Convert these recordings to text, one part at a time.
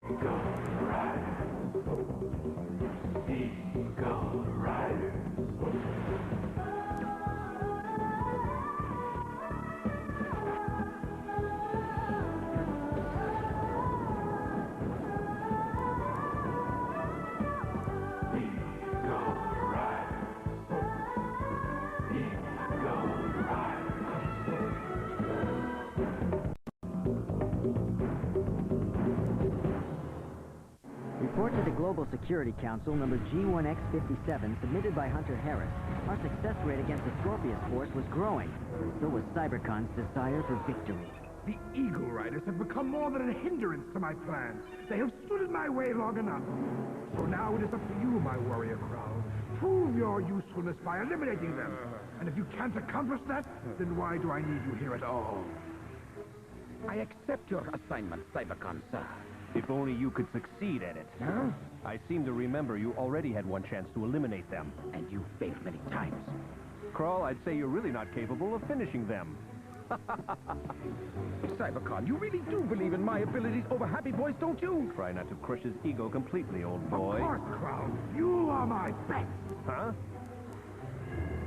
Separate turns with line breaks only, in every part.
Eagle Rider. Eagle Rider.
Report to the Global Security Council, number G1X57, submitted by Hunter Harris. Our success rate against the Scorpius force was growing. So was Cybercon's desire for victory.
The Eagle Riders have become more than a hindrance to my plans. They have stood in my way long enough. So now it is up to you, my warrior crowd. Prove your usefulness by eliminating them. And if you can't accomplish that, then why do I need you here at all?
I accept your assignment, Cybercon, sir.
If only you could succeed at it.
Huh?
I seem to remember you already had one chance to eliminate them.
And you failed many times.
Crawl, I'd say you're really not capable of finishing them.
Cybercon, you really do believe in my abilities over Happy Boys, don't you?
Try not to crush his ego completely, old boy.
Of course, crowd. You are my best.
Huh?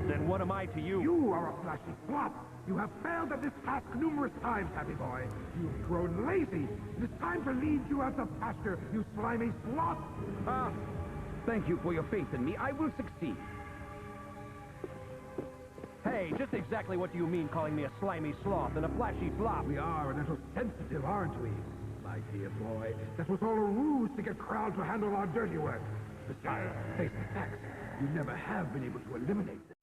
Then what am I to you?
You are a flashy flop. You have failed at this task numerous times, Happy Boy. You've grown lazy. It is time to lead you out to pasture, you slimy sloth.
Thank you for your faith in me. I will succeed.
Hey, just exactly what do you mean calling me a slimy sloth and a flashy flop?
We are a little sensitive, aren't we? My dear boy, that was all a ruse to get crowd to handle our dirty work. Besides, face the facts, you never have been able to eliminate them.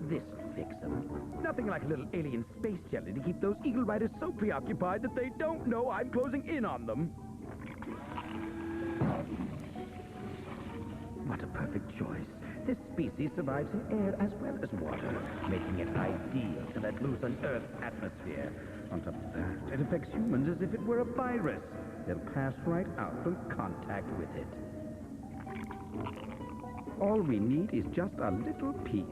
This'll fix them. Nothing like a little alien space jelly to keep those Eagle Riders so preoccupied that they don't know I'm closing in on them. What a perfect choice. This species survives in air as well as water, making it ideal to let loose on Earth's atmosphere. On top of that, it affects humans as if it were a virus. They'll pass right out from contact with it. All we need is just a little peace.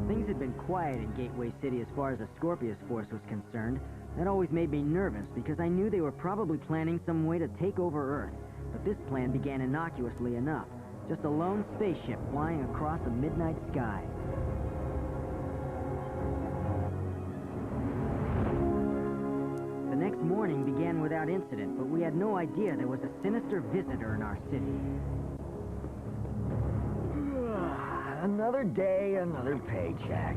Things had been quiet in Gateway City as far as the Scorpius force was concerned. That always made me nervous because I knew they were probably planning some way to take over Earth. But this plan began innocuously enough. Just a lone spaceship flying across a midnight sky. The next morning began without incident, but we had no idea there was a sinister visitor in our city.
Another day, another paycheck.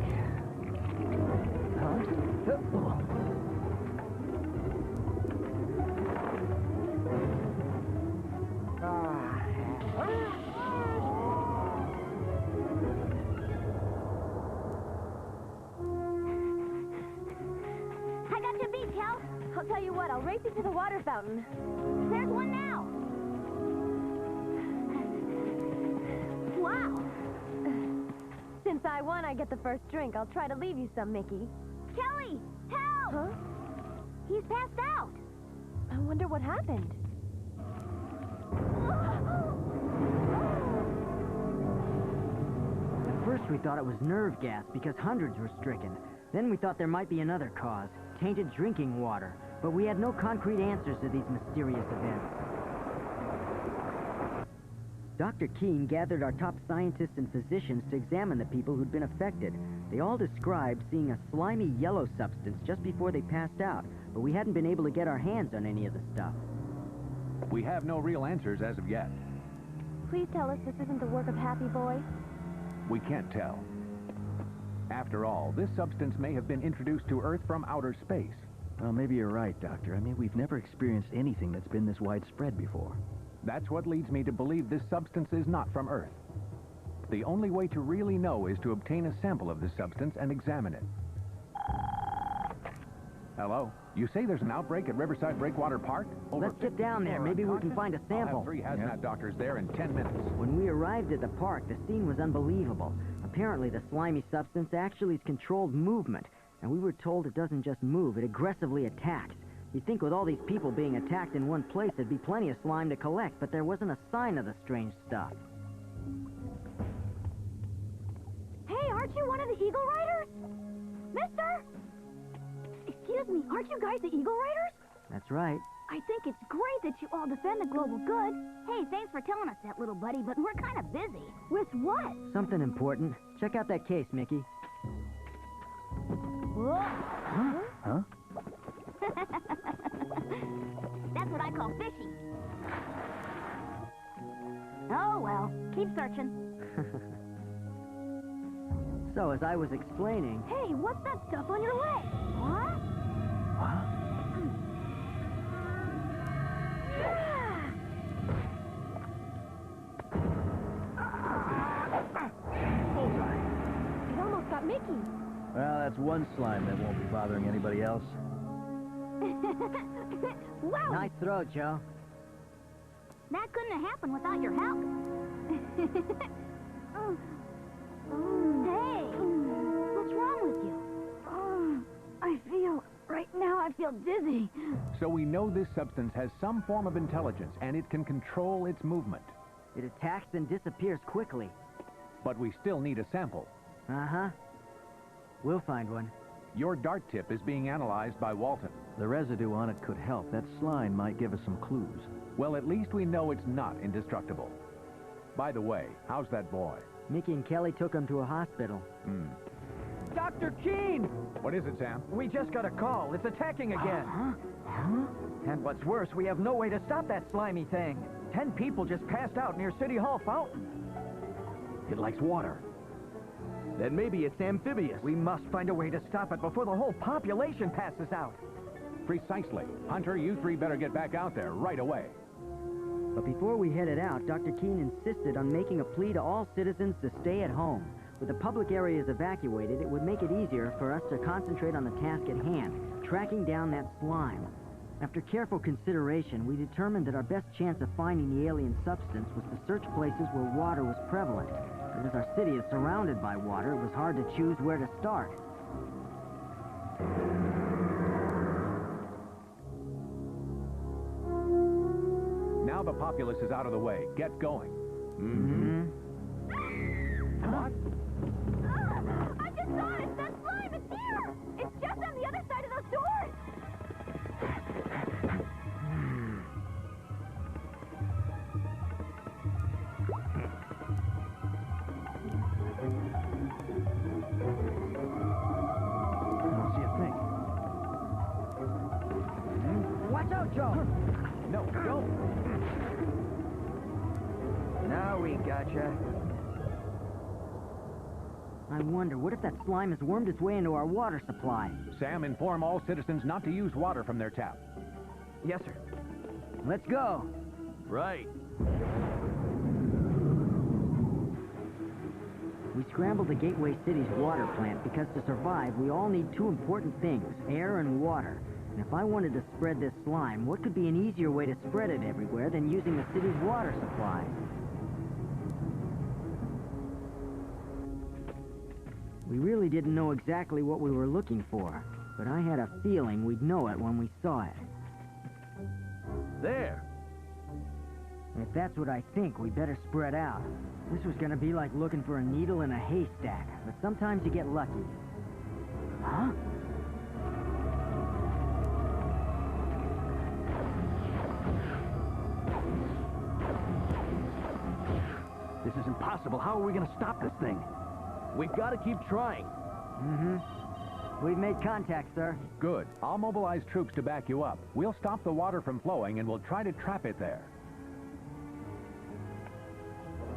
Huh?
I got your beat, Cal. I'll tell you what, I'll race you to the water fountain. There's one now. Wow. Since I won, I get the first drink. I'll try to leave you some, Mickey. Kelly! Help! Huh? He's passed out. I wonder what happened.
At first we thought it was nerve gas because hundreds were stricken. Then we thought there might be another cause, tainted drinking water. But we had no concrete answers to these mysterious events. Dr. Keene gathered our top scientists and physicians to examine the people who'd been affected. They all described seeing a slimy yellow substance just before they passed out, but we hadn't been able to get our hands on any of the stuff.
We have no real answers as of yet.
Please tell us this isn't the work of Happy Boy.
We can't tell. After all, this substance may have been introduced to Earth from outer space.
Well, maybe you're right, Doctor. I mean, we've never experienced anything that's been this widespread before.
That's what leads me to believe this substance is not from Earth. The only way to really know is to obtain a sample of this substance and examine it. Hello? You say there's an outbreak at Riverside Breakwater Park?
Let's get down there. Maybe we can find a sample.
I'll have 3 hazmat doctors there in 10 minutes.
When we arrived at the park, the scene was unbelievable. Apparently, the slimy substance actually controlled movement. And we were told it doesn't just move, it aggressively attacks. You'd think with all these people being attacked in one place, there'd be plenty of slime to collect, but there wasn't a sign of the strange stuff.
Hey, aren't you one of the Eagle Riders? Mister? Excuse me, aren't you guys the Eagle Riders?
That's right.
I think it's great that you all defend the global good. Hey, thanks for telling us that, little buddy, but we're kind of busy. With what?
Something important. Check out that case, Mickey.
Whoa.
Huh?
That's what I call fishy. Oh, well, keep searching.
So, as I was explaining...
Hey, what's that stuff on your leg? What?
What?
It almost got Mickey.
Well, that's one slime that won't be bothering anybody else.
Wow!
Nice throw, Joe.
That couldn't have happened without your help. Hey, what's wrong with you? Right now I feel dizzy.
So we know this substance has some form of intelligence, and it can control its movement.
It attacks and disappears quickly.
But we still need a sample.
Uh-huh. We'll find one.
Your dart tip is being analyzed by Walton.
The residue on it could help. That slime might give us some clues.
Well, at least we know it's not indestructible. By the way, how's that boy?
Mickey and Kelly took him to a hospital.
Dr. Keene!
What is it, Sam?
We just got a call. It's attacking again. And what's worse, we have no way to stop that slimy thing. 10 people just passed out near City Hall fountain.
It likes water.
Then maybe it's amphibious. We must find a way to stop it before the whole population passes out.
Precisely. Hunter, you three better get back out there right away.
But before we headed out, Dr. Keene insisted on making a plea to all citizens to stay at home. With the public areas evacuated, it would make it easier for us to concentrate on the task at hand, tracking down that slime. After careful consideration, we determined that our best chance of finding the alien substance was to search places where water was prevalent. But as our city is surrounded by water, it was hard to choose where to start.
Now the populace is out of the way. Get going.
What? I just saw it! That slime! It's here! It's just on the other side of those doors!
I don't see a thing.
Watch out, Joe!
No, don't.
Now we gotcha.
I wonder, what if that slime has wormed its way into our water supply?
Sam, inform all citizens not to use water from their tap.
Yes, sir.
Let's go!
Right.
We scrambled to Gateway City's water plant because to survive, we all need two important things, air and water. And if I wanted to spread this slime, what could be an easier way to spread it everywhere than using the city's water supply? We really didn't know exactly what we were looking for, but I had a feeling we'd know it when we saw it.
There.
If that's what I think, we better spread out. This was gonna be like looking for a needle in a haystack, but sometimes you get lucky. Huh?
This is impossible. How are we going to stop this thing? We've got to keep trying.
We've made contact, sir.
Good. I'll mobilize troops to back you up. We'll stop the water from flowing, and we'll try to trap it there.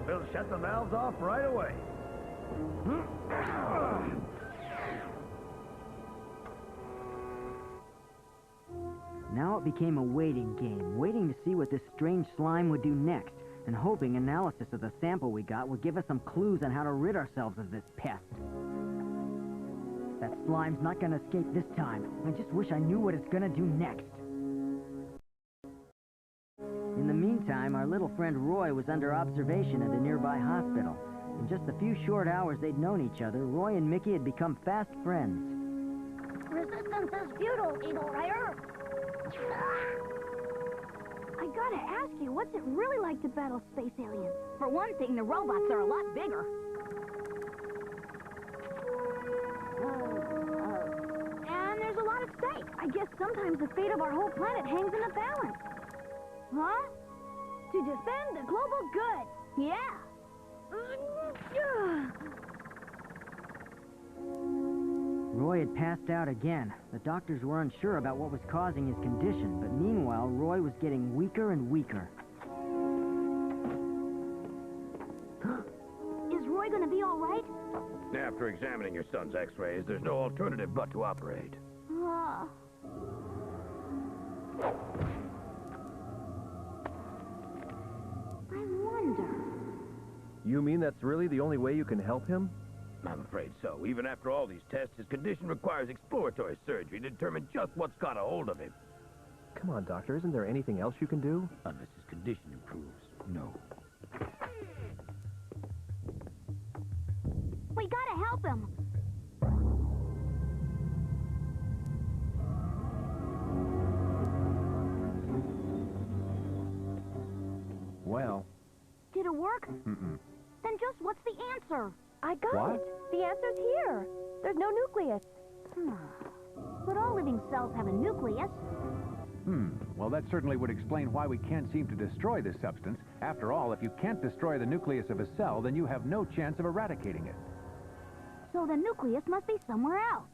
We'll shut the valves off right away.
Now it became a waiting game, waiting to see what this strange slime would do next, and hoping analysis of the sample we got would give us some clues on how to rid ourselves of this pest. That slime's not gonna escape this time. I just wish I knew what it's gonna do next. In the meantime, our little friend Roy was under observation at a nearby hospital. In just a few short hours they'd known each other, Roy and Mickey had become fast friends.
substance is futile, Eagle Rider. I gotta ask you, what's it really like to battle space aliens? For one thing, the robots are a lot bigger. And there's a lot at stake. I guess sometimes the fate of our whole planet hangs in a balance. Huh? To defend the global good. Yeah.
Roy had passed out again. The doctors were unsure about what was causing his condition, but meanwhile, Roy was getting weaker and weaker.
Is Roy gonna be all right?
After examining your son's x-rays, there's no alternative but to operate.
I wonder.
You mean that's really the only way you can help him?
I'm afraid so. Even after all these tests, his condition requires exploratory surgery to determine just what's got a hold of him.
Come on, Doctor, isn't there anything else you can do?
Unless his condition improves, no.
We gotta help him.
Well,
Did it work?
mm-mm.
Then just what's the answer?
I got
What?
it. The answer's here. There's no nucleus.
But all living cells have a nucleus.
Well, that certainly would explain why we can't seem to destroy this substance. After all, if you can't destroy the nucleus of a cell, then you have no chance of eradicating it.
So the nucleus must be somewhere else.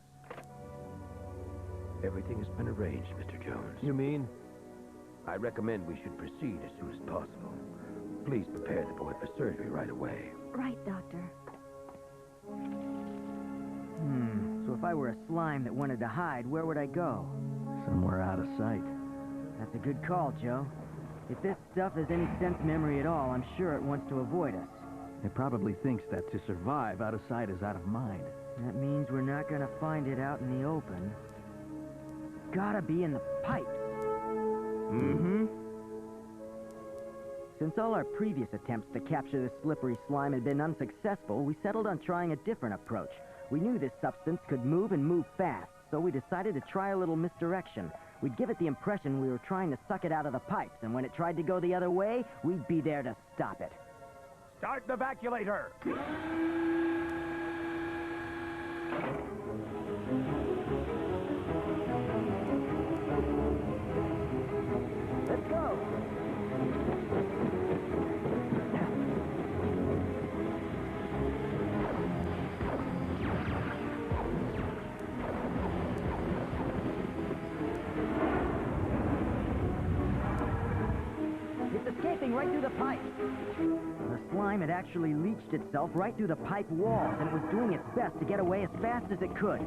Everything has been arranged, Mr. Jones.
You mean?
I recommend we should proceed as soon as possible. Please prepare the boy for surgery right away.
Right, Doctor.
So if I were a slime that wanted to hide, where would I go?
Somewhere out of sight.
That's a good call, Joe. If this stuff has any sense memory at all, I'm sure it wants to avoid us.
It probably thinks that to survive, out of sight is out of mind.
That means we're not gonna find it out in the open. Gotta be in the pipe.
Mm-hmm.
Since all our previous attempts to capture this slippery slime had been unsuccessful, we settled on trying a different approach. We knew this substance could move and move fast, so we decided to try a little misdirection. We'd give it the impression we were trying to suck it out of the pipes, and when it tried to go the other way, we'd be there to stop it.
Start the vacuolator!
Let's go! It's escaping right through the pipe. The slime had actually leached itself right through the pipe walls, and it was doing its best to get away as fast as it could.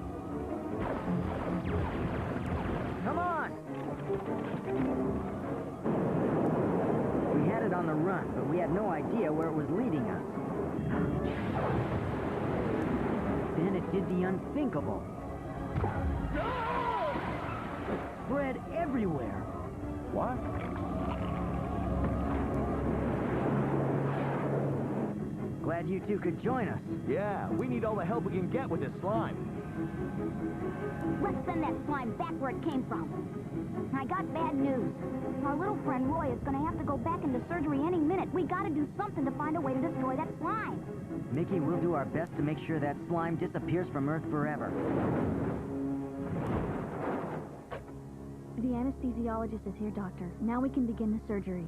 Come on! We had it on the run, but we had no idea where it was leading us. Then it did the unthinkable. It spread everywhere.
What?
Glad you two could join us.
Yeah, we need all the help we can get with this slime.
Let's send that slime back where it came from. I got bad news. Our little friend Roy is gonna have to go back into surgery any minute. We gotta do something to find a way to destroy that slime.
Mickey, we'll do our best to make sure that slime disappears from Earth forever.
The anesthesiologist is here, Doctor. Now we can begin the surgery.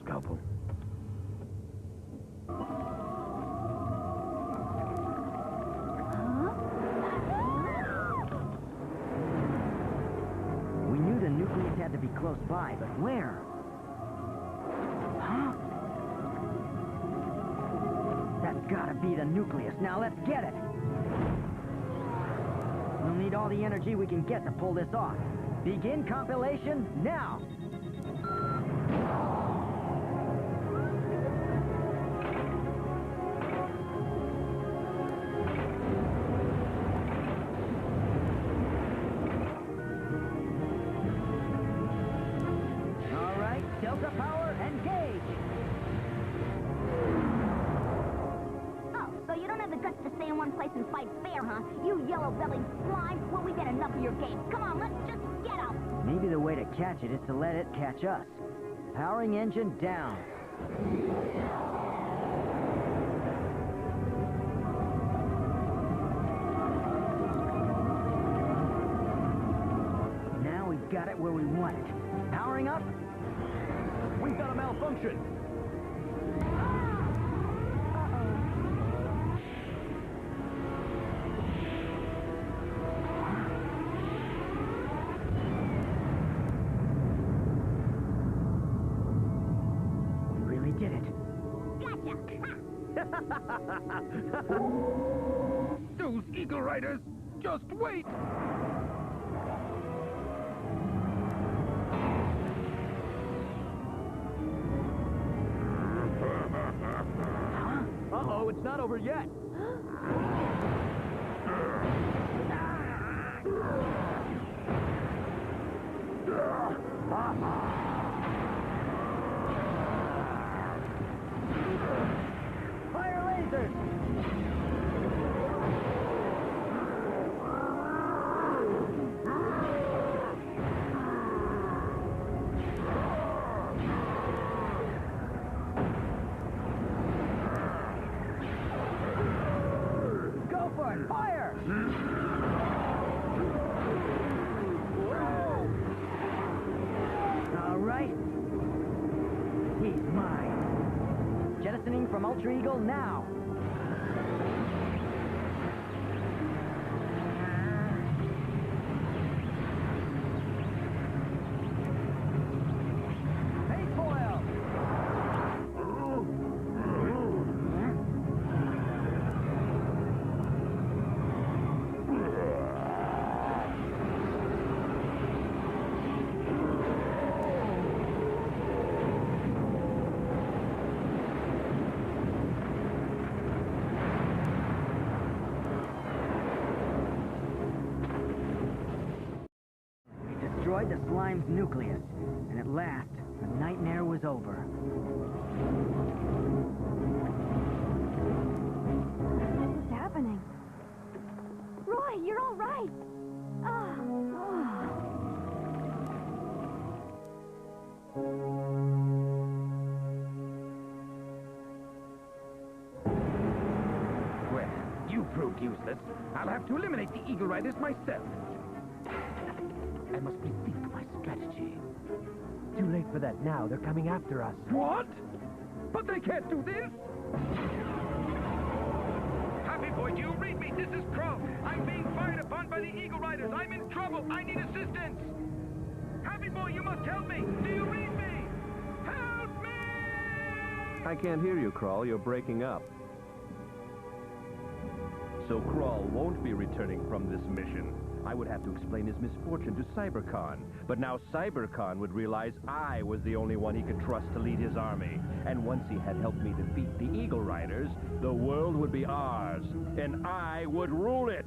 Scalpel.
We knew the nucleus had to be close by, but where? Huh? That's gotta be the nucleus. Now let's get it! We'll need all the energy we can get to pull this off. Begin compilation now! All right, Delta power, engage!
Oh, so you don't have the guts to stay in one one place and fight fair, huh? You yellow-bellied slime. Well, we've had enough of your games. Come on, let's just get out.
Maybe the way to catch it is to let it catch us. Powering engine down. Now we've got it where we want it. Powering up.
We've got a malfunction.
We really did it.
Gotcha.
Those Eagle Riders! Just wait!
Uh-oh, it's not over yet.
Fire lasers! Go for it! Fire! All right. He's mine. Jettisoning from Ultra Eagle now. Hey, foil! We destroyed the slime's nucleus, and at last, the nightmare was over.
What's happening? Roy, you're all right.
Well, you proved useless. I'll have to eliminate the Eagle Riders myself. I must rethink my strategy.
Too late for that now. They're coming after us.
What? But they can't do this!
Happy Boy, do you read me? This is Crow. I'm being fired upon by the Eagle Riders. I'm in trouble. I need assistance. Happy Boy, you must help me. Do you read me? Help me!
I can't hear you, Crawl. You're breaking up.
So Crawl won't be returning from this mission. I would have to explain his misfortune to Cybercon. But now Cybercon would realize I was the only one he could trust to lead his army. And once he had helped me defeat the Eagle Riders, the world would be ours. And I would rule it.